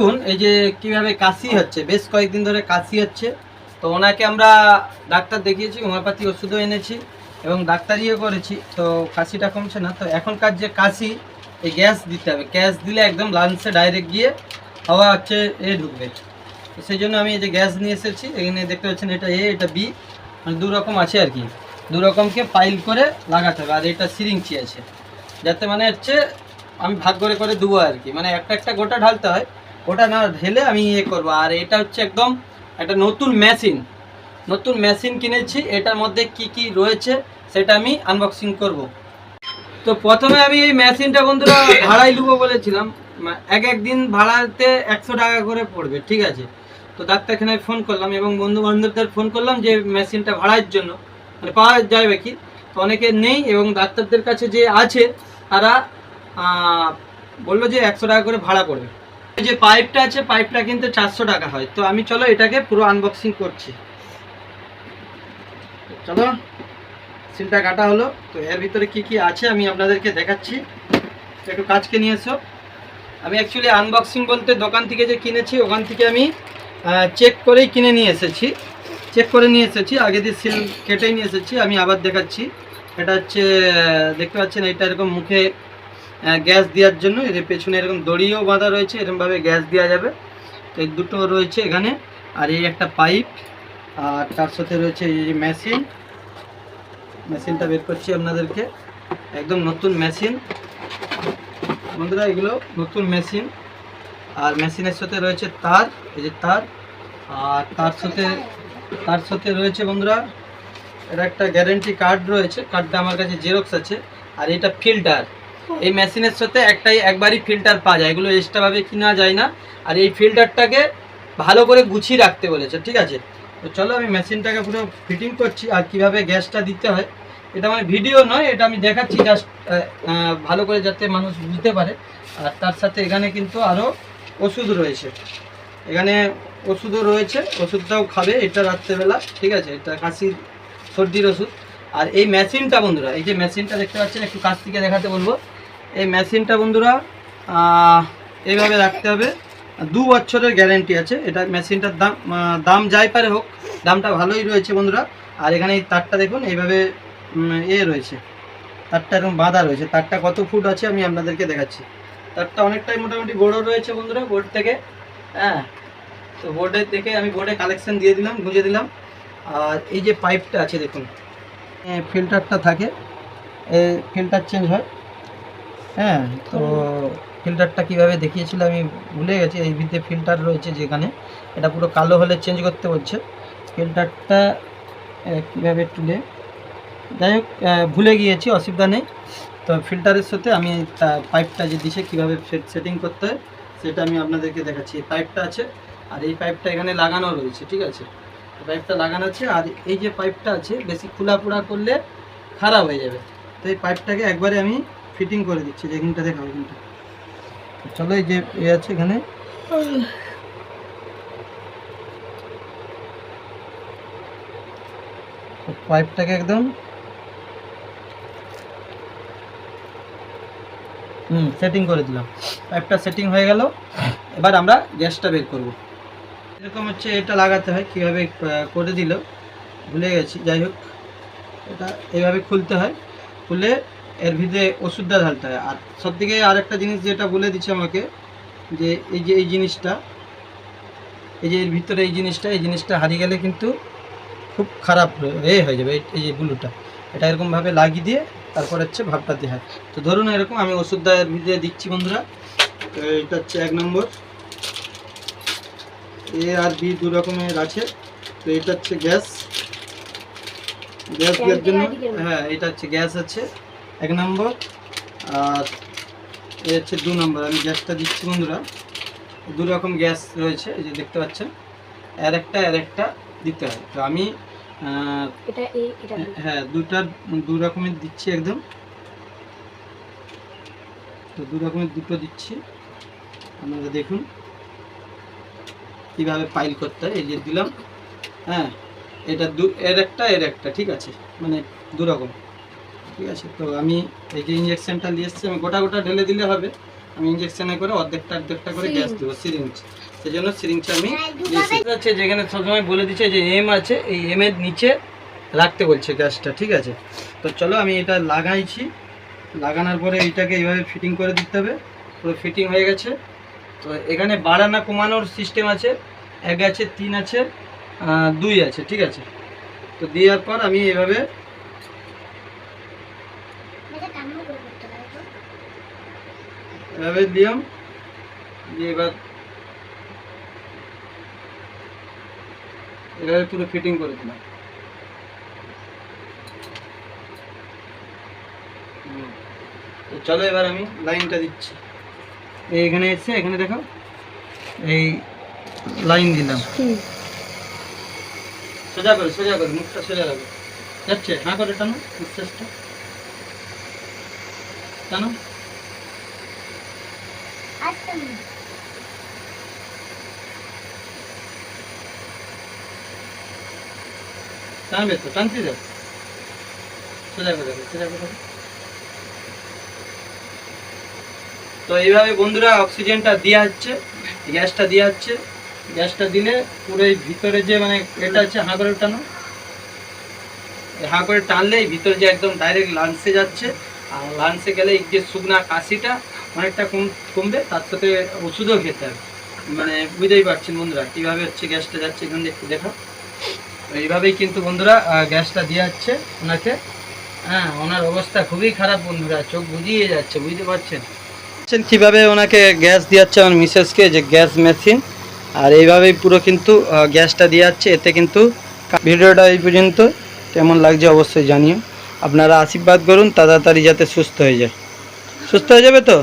দেখুন এই যে কিভাবে কাশি হচ্ছে, বেশ কয়েকদিন ধরে কাশি হচ্ছে। তো ওনাকে আমরা ডাক্তার দেখিয়েছি, হোমিওপ্যাথি ওষুধও এনেছি এবং ডাক্তারিও করেছি, তো কাশিটা কমছে না। তো এখনকার যে কাশি, এই গ্যাস দিতে হবে, গ্যাস দিলে একদম লাঞ্চে ডাইরেক্ট গিয়ে হাওয়া হচ্ছে ঢুকবে। তো সেই জন্য আমি এই যে গ্যাস নিয়ে এসেছি, এখানে দেখতে পাচ্ছেন এটা এটা বি, মানে দু রকম আছে আর কি, দু রকমকে পাইল করে লাগাতে হবে। আর এটা সিরিঞ্চি আছে, যাতে মানে হচ্ছে আমি ভাগ করে করে দেবো আর কি, মানে একটা একটা গোটা ঢালতে হয়, ওটা না ঢেলে আমি করবো। আর এটা হচ্ছে একদম একটা নতুন মেশিন কিনেছি, এটার মধ্যে কি কি রয়েছে সেটা আমি আনবক্সিং করব। তো প্রথমে আমি এই মেশিনটা বন্ধুরা ভাড়াই নেবো বলেছিলাম, একদিন ভাড়াতে 100 টাকা করে পড়বে, ঠিক আছে। তো ডাক্তারখানায় ফোন করলাম এবং বন্ধু বান্ধবদের ফোন করলাম যে মেশিনটা ভাড়ার জন্য, মানে পাওয়া যাবে কি। তো অনেকে নেই এবং ডাক্তারদের কাছে যে আছে তারা বললো যে 100 টাকা করে ভাড়া পড়বে। এই যে পাইপটা আছে, পাইপটা কিন্তু 400 টাকা হয়। তো আমি চলো এটাকে পুরো আনবক্সিং করছি, চলো। সিলটা কাটা হলো, তো এর ভিতরে কি কি আছে আমি আপনাদেরকে দেখাচ্ছি। একটু কাজকে নিয়ে এসো। আমি অ্যাকচুয়ালি আনবক্সিং বলতে দোকান থেকে যে কিনেছি ওখান থেকে আমি চেক করেই কিনে নিয়ে এসেছি, আগে দিয়ে সিল কেটেই নিয়ে এসেছি। আমি আবার দেখাচ্ছি, এটা হচ্ছে দেখতে পাচ্ছেন, এটা এরকম মুখে গ্যাস দেওয়ার জন্য, এর পেছনে এরকম দড়িও বাঁধা রয়েছে, এরকমভাবে গ্যাস দেওয়া যাবে। তো এই দুটো রয়েছে এখানে, আর এই একটা পাইপ, আর তার সাথে রয়েছে এই যে মেশিনটা বের করছি আপনাদেরকে, একদম নতুন মেশিন বন্ধুরা, এগুলো নতুন মেশিন। আর মেশিনের সাথে রয়েছে তার, এই যে তার, আর তার সাথে রয়েছে বন্ধুরা এটা একটা গ্যারেন্টি কার্ড রয়েছে, কার্ডটা আমার কাছে জেরক্স আছে। আর এটা ফিল্টার, এই মেশিনের সাথে একবারই ফিল্টার পাওয়া যায়, এগুলো এক্সট্রাভাবে কিনা যায় না। আর এই ফিল্টারটাকে ভালো করে গুছিয়ে রাখতে বলেছে, ঠিক আছে। তো চলো আমি মেশিনটাকে পুরো ফিটিং করছি। আর কিভাবে গ্যাসটা দিতে হয় এটা মানে ভিডিও নয়, এটা আমি দেখাচ্ছি জাস্ট ভালো করে যাতে মানুষ বুঝতে পারে। আর তার সাথে এখানে কিন্তু আরও ওষুধ রয়েছে, এখানে ওষুধও রয়েছে, ওষুধটাও খাবে এটা রাত্রেবেলা, ঠিক আছে। এটা কাশির সর্দির ওষুধ। আর এই মেশিনটা বন্ধুরা, এই যে মেশিনটা দেখতে পাচ্ছেন, একটু কাছ থেকে দেখাতে বলবো। এই মেশিনটা বন্ধুরা এইভাবে রাখতে হবে, 2 বছরের গ্যারেন্টি আছে। এটা মেশিনটার দাম যাই পারে হোক, দামটা ভালোই রয়েছে বন্ধুরা। আর এখানে এই তারটা দেখুন এইভাবে রয়েছে, তারটা এরকম বাঁধা রয়েছে। তারটা কত ফুট আছে আমি আপনাদেরকে দেখাচ্ছি। তারটা অনেকটাই মোটামুটি বড় রয়েছে বন্ধুরা বোর্ড থেকে, হ্যাঁ। তো বোর্ডে কালেকশন দিয়ে দিলাম, গুঁজে দিলাম। আর এই যে পাইপটা আছে দেখুন, ফিল্টারটা থাকে, এই ফিল্টার চেঞ্জ হয়, হ্যাঁ। তো ফিল্টারটা কিভাবে দেখিয়েছিল আমি ভুলে গেছি, এই ভিতরে ফিল্টার রয়েছে যেখানে, এটা পুরো কালো হলে চেঞ্জ করতে বলছে। ফিল্টারটা কীভাবে তুলে, যাই হোক ভুলে গিয়েছি, অসুবিধা নেই। তো ফিল্টারের সাথে আমি পাইপটা যে দিছে কীভাবে সেটিং করতে হয় সেটা আমি আপনাদেরকে দেখাচ্ছি। এই পাইপটা আছে, আর এই পাইপটা এখানে লাগানো রয়েছে, ঠিক আছে। পাইপটা লাগানো আছে, আর এই যে পাইপটা আছে বেশি খোলাপোড়া করলে খারাপ হয়ে যাবে। তো এই পাইপটাকে একবারে আমি ফিটিং করে দিচ্ছি, যেখানটা দেখাবো এখানটা। চলো এই যে আছে এখানে, পাইপটাকে একদম সেটিং করে দিলাম। পাইপটা সেটিং হয়ে গেল, এবার আমরা গ্যাসটা বের করব। এরকম হচ্ছে এটা লাগাতে হয়, কীভাবে করে দিল ভুলে গেছি। যাই হোক, এটা এইভাবে খুলতে হয়, খুলে এর ভিতরে ওষুধটা ঢালতে হয়। আর সবথেকে আরেকটা জিনিস যেটা বলে দিচ্ছে আমাকে, যে এই জিনিসটা, এই যে এর ভিতরে এই জিনিসটা হারিয়ে গেলে কিন্তু খুব খারাপ হয়ে যাবে। এই যে ব্লুটা, এটা এরকমভাবে লাগিয়ে দিয়ে তারপর হচ্ছে ভাবটা দেওয়া হয়। তো ধরুন এরকম আমি ওষুধটা এর ভিতরে দিচ্ছি বন্ধুরা। তো এটা হচ্ছে 1 নম্বর, এ আর বি দু রকমের আছে। তো এটা হচ্ছে গ্যাস দেওয়ার জন্য, হ্যাঁ এটা হচ্ছে গ্যাস আছে 1 নম্বর, আর এ হচ্ছে 2 নম্বর। আমি গ্যাসটা দিচ্ছি বন্ধুরা, 2 রকম গ্যাস রয়েছে, এই যে দেখতে পাচ্ছেন, এর একটা দিতে হয়। তো আমি হ্যাঁ 2 রকমের দিচ্ছি একদম। তো 2 রকমের দুটো দিচ্ছি, আপনারা দেখুন কীভাবে পাইল করতে হয়। এই যে দিলাম, হ্যাঁ এটা এর একটা, ঠিক আছে, মানে 2 রকম, ঠিক আছে। তো আমি এই যে ইঞ্জেকশনটা নিয়ে এসেছি, আমি গোটা ঢেলে দিলে হবে, আমি ইঞ্জেকশনে করে অর্ধেকটা করে গ্যাস দেবো, সিরিঞ্জ। সেই জন্য সিরিঞ্জটা আমি দিয়েছি। যেখানে সবসময় বলে দিচ্ছে যে এম আছে, এই এম এর নিচে রাখতে বলছে গ্যাসটা, ঠিক আছে। তো চলো আমি এটা লাগাইছি, লাগানোর পরে এইটাকে এইভাবে ফিটিং করে দিতে হবে। পুরো ফিটিং হয়ে গেছে। তো এখানে বাড়ানো কমানোর সিস্টেম আছে, 1 আছে, 3 আছে, 2 আছে, ঠিক আছে। তো দেওয়ার পর আমি এভাবে দিলাম, দিয়ে এবার এভাবে পুরো ফিটিং করে দিলাম। তো চলো এবার আমি লাইনটা দিচ্ছি। এইখানে এসে এখানে দেখো এই লাইন দিলাম, সোজা করে মুখটা সোজা রাখো। যাচ্ছে, হ্যাঁ করে টানো, নিঃশ্বাসটা টানো। টানবে তো, টানতে যাও, সোজা করে রাখো, সোজা করে রাখো। তো এইভাবে বন্ধুরা অক্সিজেনটা দেওয়া হচ্ছে, গ্যাসটা দেওয়া হচ্ছে। গ্যাসটা দিলে পুরো এই ভিতরে যে মানে এটা হচ্ছে, হাঁ করে টানো, হাঁ করে টানলে এই ভিতরে যে একদম ডাইরেক্ট লাংসে যাচ্ছে। আর লাংসে গেলে এই যে শুকনা কাশিটা অনেকটা কমবে, তার সাথে ওষুধও খেতে হবে। মানে বুঝতেই পারছেন বন্ধুরা কীভাবে হচ্ছে গ্যাসটা যাচ্ছে, এখান থেকে দেখো। এইভাবেই কিন্তু বন্ধুরা গ্যাসটা দেওয়া হচ্ছে ওনাকে। হ্যাঁ, ওনার অবস্থা খুবই খারাপ বন্ধুরা, চোখ বুঝিয়ে যাচ্ছে, বুঝতে পারছেন কীভাবে ওনাকে গ্যাস দিয়াচ্ছে আমার মিসেসকে, যে গ্যাস মেশিন। আর এইভাবেই পুরো কিন্তু গ্যাসটা দিয়ে যাচ্ছে। এতে কিন্তু ভিডিওটা এই পর্যন্ত, কেমন লাগছে অবশ্যই জানিও। আপনারা আশীর্বাদ করুন তাড়াতাড়ি যাতে সুস্থ হয়ে যায়। সুস্থ হয়ে যাবে তো?